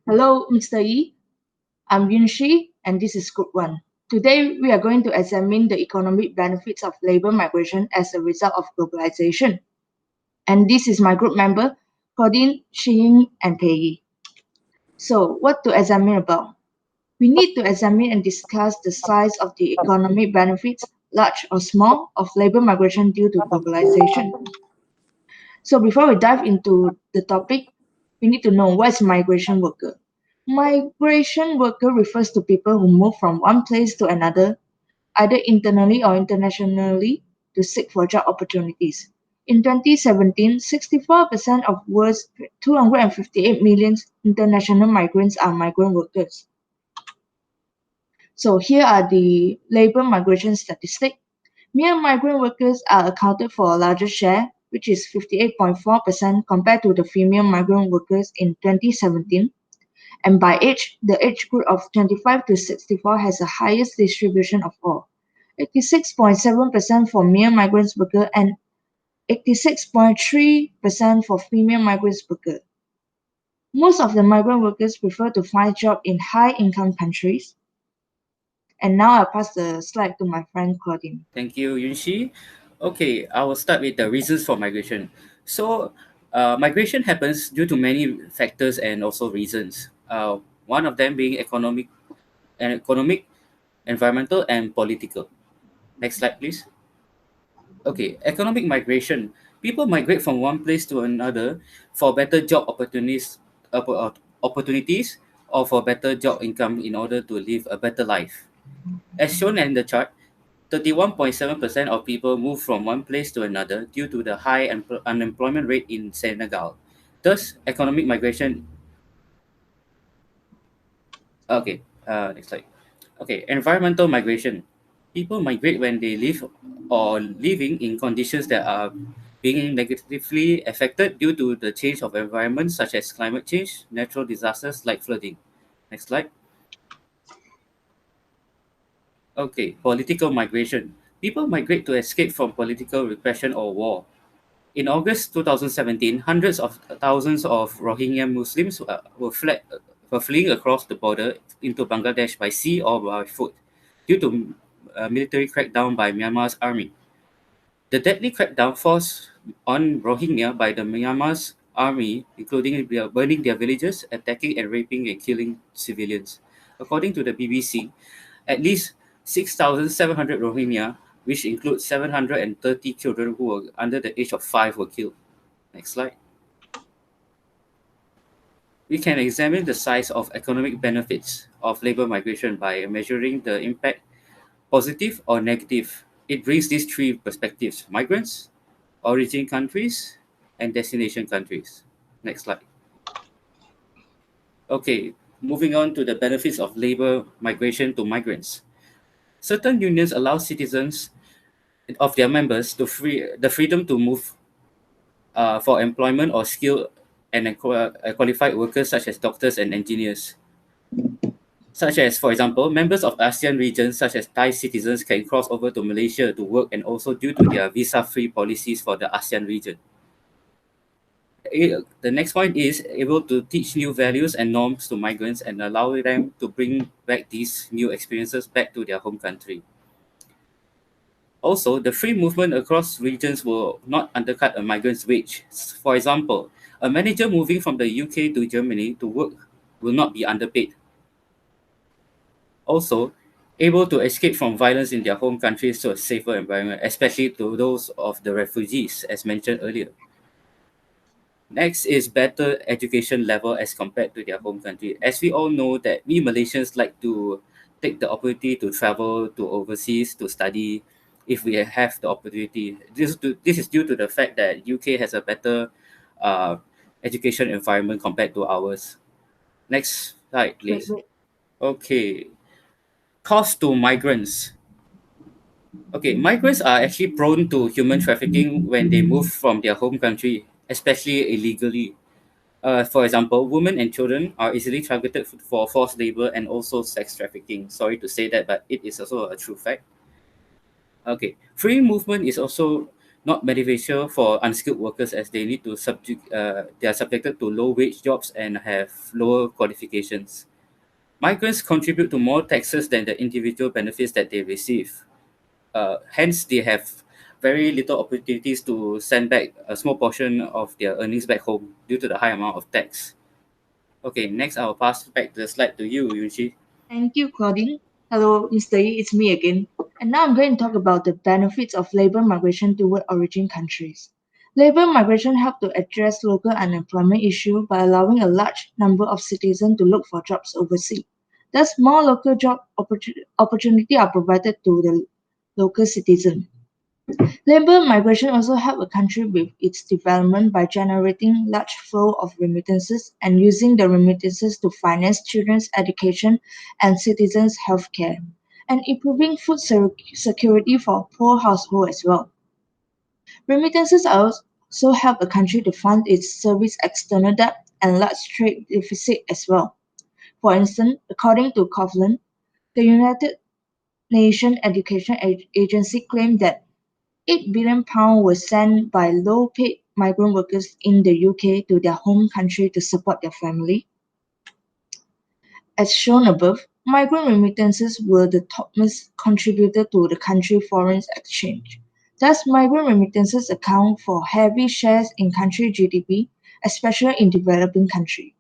Hello, Mr. Yi. I'm Yunshi, and this is Group 1. Today, we are going to examine the economic benefits of labor migration as a result of globalization. And this is my group member, Claudine, Shiying, and Peggy. So, what to examine about? We need to examine and discuss the size of the economic benefits, large or small, of labor migration due to globalization. So before we dive into the topic, we need to know what is migration worker. Migration worker refers to people who move from one place to another, either internally or internationally, to seek for job opportunities. In 2017, 64% of world's 258 million international migrants are migrant workers. So here are the labor migration statistics. Male migrant workers are accounted for a larger share, which is 58.4% compared to the female migrant workers in 2017. And by age, the age group of 25 to 64 has the highest distribution of all, 86.7% for male migrant workers and 86.3% for female migrant workers. Most of the migrant workers prefer to find jobs in high-income countries. And now I'll pass the slide to my friend Claudine. Thank you, Yunshi. Okay, I will start with the reasons for migration. So, migration happens due to many factors and also reasons. One of them being economic, environmental, and political. Next slide, please. Okay, economic migration. People migrate from one place to another for better job opportunities or for better job income in order to live a better life. As shown in the chart, 31.7% of people move from one place to another due to the high unemployment rate in Senegal. Thus, economic migration. Okay, next slide. Okay, environmental migration. People migrate when they live or living in conditions that are being negatively affected due to the change of environment, such as climate change, natural disasters like flooding. Next slide. Okay, political migration. People migrate to escape from political repression or war. In August 2017, hundreds of thousands of Rohingya Muslims were fleeing across the border into Bangladesh by sea or by foot due to military crackdown by Myanmar's army. The deadly crackdown forced on Rohingya by the Myanmar's army, including burning their villages, attacking and raping and killing civilians. According to the BBC, at least 6,700 Rohingya, which includes 730 children who were under the age of 5, were killed. Next slide. We can examine the size of economic benefits of labor migration by measuring the impact, positive or negative. It brings these three perspectives: migrants, origin countries, and destination countries. Next slide. Okay, moving on to the benefits of labor migration to migrants. Certain unions allow citizens of their members the freedom to move for employment or skilled and qualified workers such as doctors and engineers. Such as, for example, members of ASEAN regions such as Thai citizens can cross over to Malaysia to work, and also due to their visa-free policies for the ASEAN region. The next point is able to teach new values and norms to migrants and allow them to bring back these new experiences back to their home country. Also, the free movement across regions will not undercut a migrant's wage. For example, a manager moving from the UK to Germany to work will not be underpaid. Also, able to escape from violence in their home countries to a safer environment, especially to those of the refugees, as mentioned earlier. Next is better education level as compared to their home country. As we all know that we Malaysians like to take the opportunity to travel to overseas to study if we have the opportunity. This is due to the fact that UK has a better uh, education environment compared to ours. Next slide, Wait, please. wait. Okay. Cost to migrants. Okay, migrants are actually prone to human trafficking when they move from their home country, especially illegally. For example, women and children are easily targeted for forced labor and also sex trafficking. Sorry to say that, but it is also a true fact. Okay, free movement is also not beneficial for unskilled workers as they need to they are subjected to low wage jobs and have lower qualifications. Migrants contribute to more taxes than the individual benefits that they receive. Hence, they have very little opportunities to send back a small portion of their earnings back home due to the high amount of tax. Okay, next I'll pass back the slide to you, Yunshi. Thank you, Claudine. Hello, Mr. Yi, it's me again. And now I'm going to talk about the benefits of labor migration toward origin countries. Labor migration helped to address local unemployment issue by allowing a large number of citizens to look for jobs overseas. Thus, more local job opportunity are provided to the local citizen. Labor migration also helped a country with its development by generating large flow of remittances and using the remittances to finance children's education and citizens' healthcare, and improving food security for poor households as well. Remittances also help a country to fund its service external debt and large trade deficit as well. For instance, according to Coughlin, the United Nations Education Agency claimed that £8 billion was sent by low-paid migrant workers in the UK to their home country to support their family. As shown above, migrant remittances were the topmost contributor to the country's foreign exchange. Thus, migrant remittances account for heavy shares in country GDP, especially in developing countries.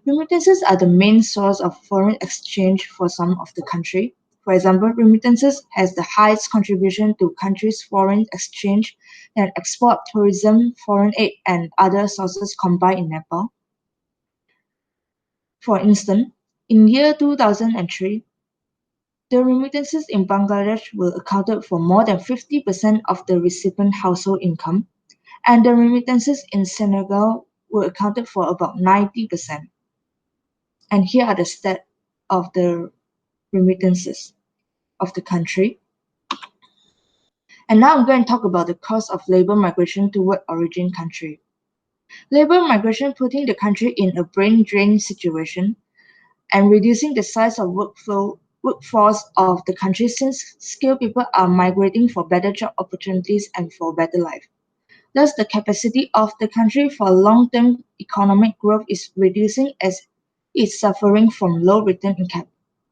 Remittances are the main source of foreign exchange for some of the country. For example, remittances has the highest contribution to country's foreign exchange than export, tourism, foreign aid, and other sources combined in Nepal. For instance, in year 2003, the remittances in Bangladesh were accounted for more than 50% of the recipient household income, and the remittances in Senegal were accounted for about 90%. And here are the stats of the remittances of the country. And now I'm going to talk about the cause of labor migration toward origin country. Labor migration putting the country in a brain drain situation and reducing the size of workforce of the country since skilled people are migrating for better job opportunities and for better life. Thus, the capacity of the country for long-term economic growth is reducing as it's suffering from low return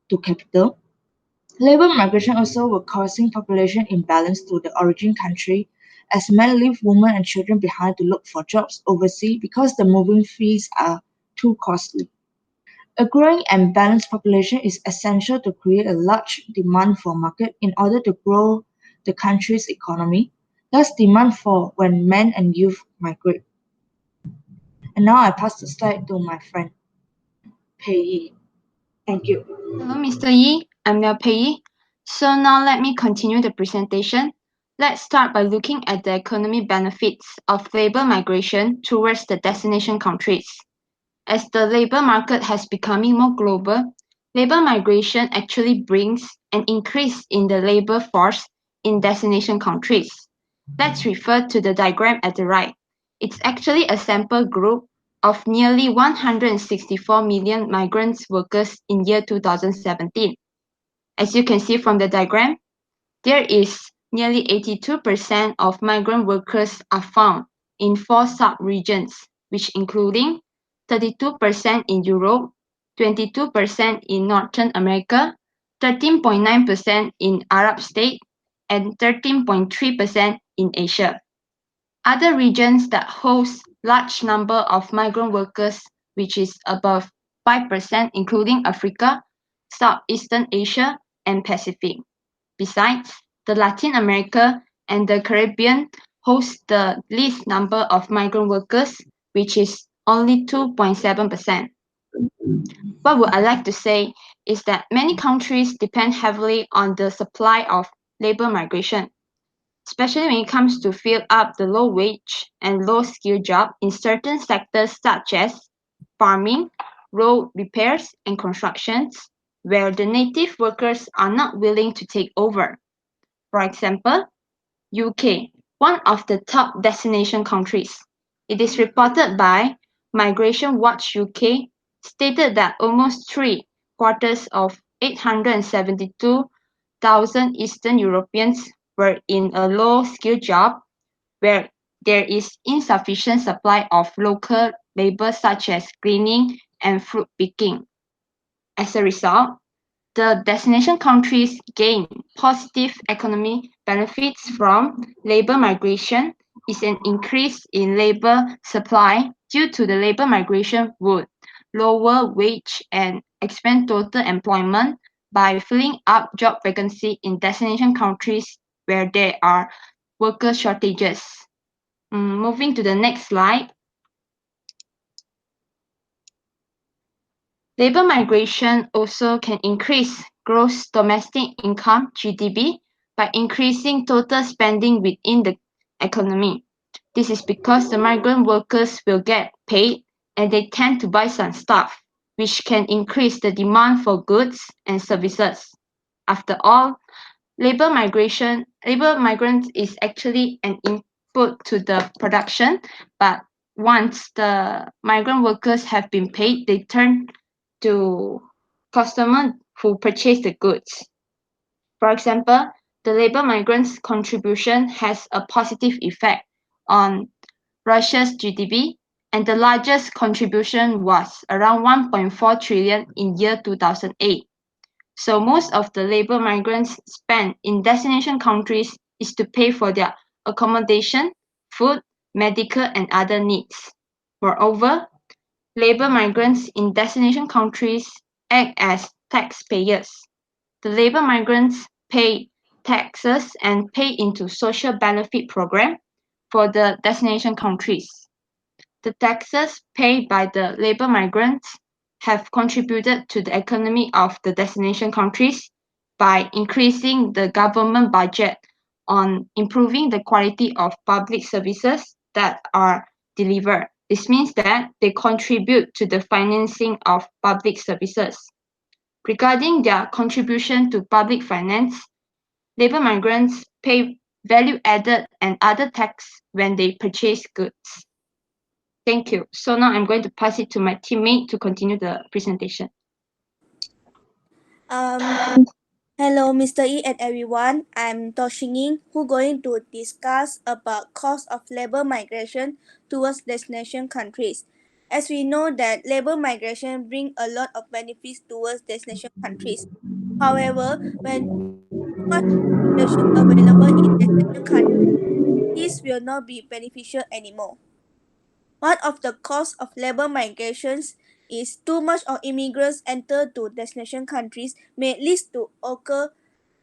to capital. Labor migration also were causing population imbalance to the origin country as men leave women and children behind to look for jobs overseas because the moving fees are too costly. A growing and balanced population is essential to create a large demand for market in order to grow the country's economy, thus demand for when men and youth migrate. And now I pass the slide to my friend Pei Yi. Thank you. Hello, Mr. Yi. I'm Liao Pei. So now let me continue the presentation. Let's start by looking at the economic benefits of labor migration towards the destination countries. As the labor market has becoming more global, labor migration actually brings an increase in the labor force in destination countries. Let's refer to the diagram at the right. It's actually a sample group of nearly 164 million migrant workers in year 2017. As you can see from the diagram, there is nearly 82% of migrant workers are found in 4 sub-regions, which including 32% in Europe, 22% in Northern America, 13.9% in Arab states, and 13.3% in Asia. Other regions that host large number of migrant workers, which is above 5%, including Africa, Southeastern Asia, and Pacific. Besides, the Latin America and the Caribbean host the least number of migrant workers, which is only 2.7%. What would I like to say is that many countries depend heavily on the supply of labor migration, especially when it comes to fill up the low wage and low skill job in certain sectors such as farming, road repairs and constructions, where the native workers are not willing to take over. For example, UK, one of the top destination countries. It is reported by Migration Watch UK stated that almost three-quarters of 872,000 Eastern Europeans were in a low-skill job, where there is insufficient supply of local labor such as cleaning and fruit picking. As a result, the destination countries gain positive economic benefits from labor migration is an increase in labor supply due to the labor migration would lower wage and expand total employment by filling up job vacancy in destination countries where there are worker shortages. Moving to the next slide. Labor migration also can increase gross domestic income (GDP) by increasing total spending within the economy. This is because the migrant workers will get paid and they tend to buy some stuff, which can increase the demand for goods and services. After all, labor migrants is actually an input to the production, but once the migrant workers have been paid, they turn to customers who purchase the goods. For example, the labor migrants' contribution has a positive effect on Russia's GDP, and the largest contribution was around 1.4 trillion in year 2008. So most of the labor migrants spend in destination countries is to pay for their accommodation, food, medical, and other needs. Moreover, labor migrants in destination countries act as taxpayers. The labor migrants pay taxes and pay into social benefit program for the destination countries. The taxes paid by the labor migrants have contributed to the economy of the destination countries by increasing the government budget on improving the quality of public services that are delivered. This means that they contribute to the financing of public services. Regarding their contribution to public finance, labor migrants pay value added and other tax when they purchase goods. Thank you. So now I'm going to pass it to my teammate to continue the presentation. Hello, Mr. E and everyone. I'm Toshinging, who going to discuss about cost of labor migration towards destination countries. As we know that labor migration bring a lot of benefits towards destination countries. However, when too much population available in destination countries, this will not be beneficial anymore. One of the causes of labor migrations is too much of immigrants enter to destination countries may lead to occur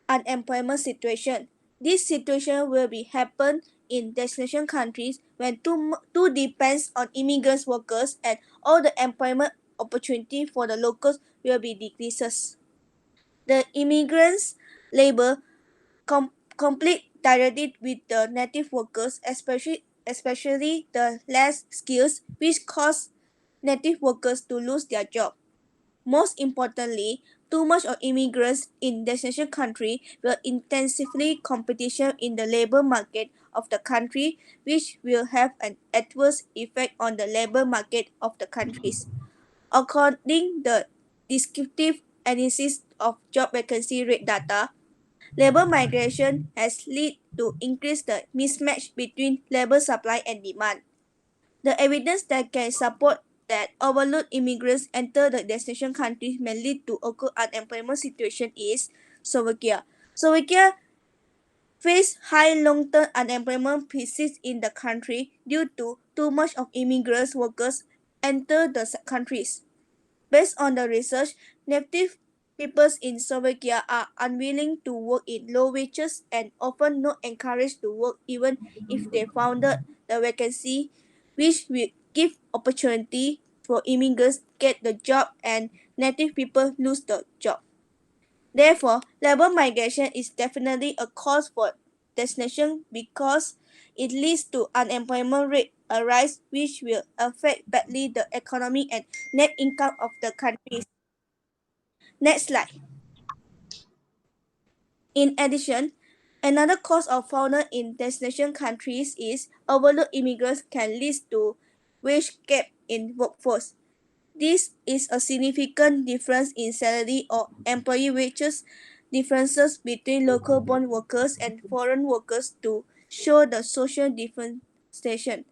unemployment situation. This situation will be happen in destination countries when too depends on immigrants workers and all the employment opportunity for the locals will be decreases. The immigrants labor complete directly with the native workers, especially the less skills, which cause native workers to lose their job. Most importantly, too much of immigrants in destination country will intensively competition in the labor market of the country, which will have an adverse effect on the labor market of the countries. According the descriptive analysis of job vacancy rate data, labor migration has led to increase the mismatch between labor supply and demand. The evidence that can support that overload immigrants enter the destination countries may lead to occur unemployment situation is Slovakia. Slovakia face high long-term unemployment persists in the country due to too much of immigrants workers enter the countries. Based on the research, native peoples in Slovakia are unwilling to work in low wages and often not encouraged to work even if they found the vacancy, which will give opportunity for immigrants get the job and native people lose the job. Therefore, labor migration is definitely a cause for destination because it leads to unemployment rate a rise which will affect badly the economy and net income of the countries. Next slide. In addition, another cause of failure in destination countries is overload immigrants can lead to wage gap in workforce. This is a significant difference in salary or employee wages differences between local born workers and foreign workers to show the social differentiation.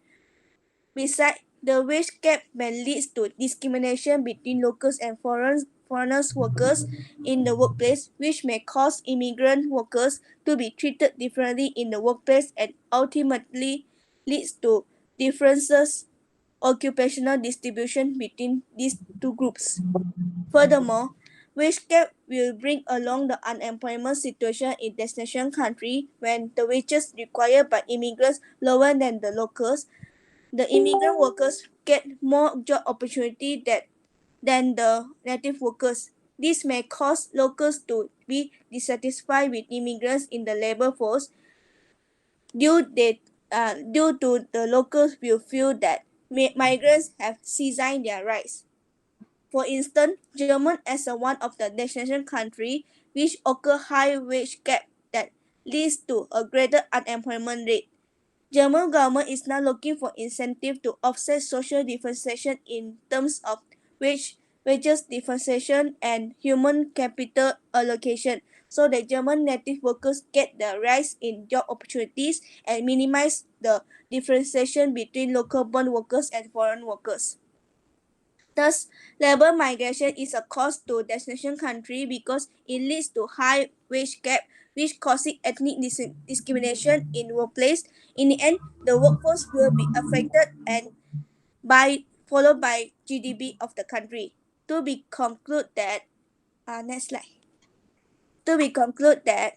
Besides, the wage gap may lead to discrimination between locals and foreigners workers in the workplace, which may cause immigrant workers to be treated differently in the workplace and ultimately leads to differences occupational distribution between these two groups. Furthermore, wage gap will bring along the unemployment situation in destination country when the wages required by immigrants lower than the locals. The immigrant workers get more job opportunity than the native workers. This may cause locals to be dissatisfied with immigrants in the labor force due to the locals will feel that migrants have seized their rights. For instance, Germany as one of the destination countries which occur high wage gap that leads to a greater unemployment rate. German government is now looking for incentive to offset social differentiation in terms of wages differentiation and human capital allocation so that German native workers get the rise in job opportunities and minimize the differentiation between local born workers and foreign workers. Thus, labor migration is a cost to destination country because it leads to high wage gap, which causes ethnic discrimination in workplace. In the end, the workforce will be affected and by followed by GDP of the country. To be conclude that, next slide. To be conclude that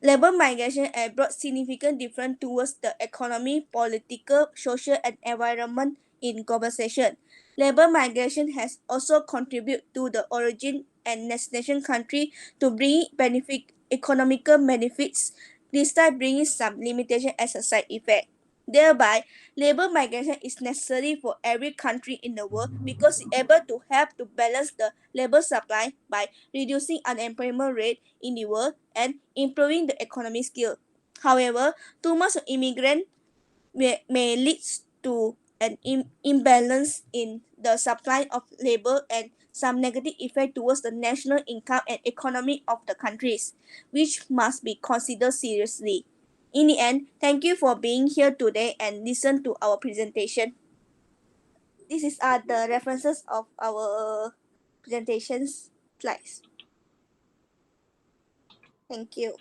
labor migration has brought significant difference towards the economy, political, social, and environment in globalization. Labor migration has also contributed to the origin and destination country to bring economical benefits, despite bringing some limitation as a side effect. Thereby, labor migration is necessary for every country in the world because it's able to help to balance the labor supply by reducing unemployment rate in the world and improving the economic skill. However, too much immigrant may lead to an imbalance in the supply of labor and some negative effect towards the national income and economy of the countries, which must be considered seriously. In the end, thank you for being here today and listen to our presentation. This is the references of our presentations slides. Thank you.